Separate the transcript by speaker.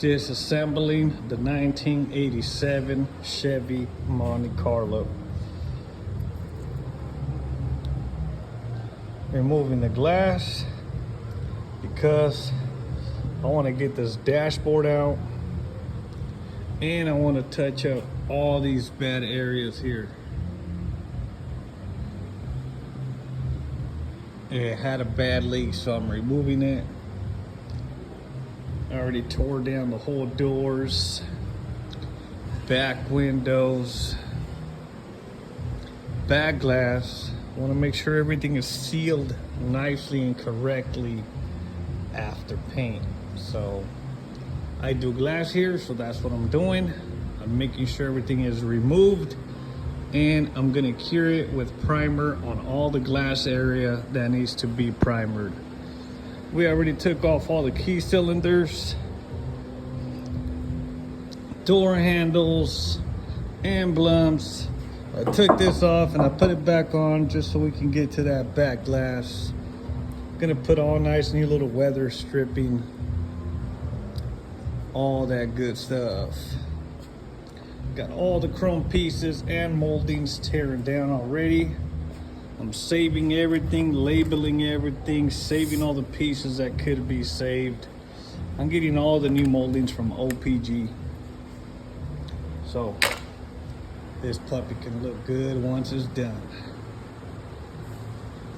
Speaker 1: Disassembling the 1987 Chevy Monte Carlo. Removing the glass because I want to get this dashboard out and I want to touch up all these bad areas here. It had a bad leak, so I'm removing it. I already tore down the whole doors, back windows, back glass. I want to make sure everything is sealed nicely and correctly after paint. So I do glass here, so that's what I'm doing. I'm making sure everything is removed, and I'm gonna cure it with primer on all the glass area that needs to be primered. We already took off all the key cylinders, door handles, emblems. I took this off and I put it back on just so we can get to that back glass. Gonna put all nice new little weather stripping, all that good stuff. Got all the chrome pieces and moldings tearing down already. I'm saving everything, labeling everything, saving all the pieces that could be saved. I'm getting all the new moldings from OPG. So this puppy can look good once it's done.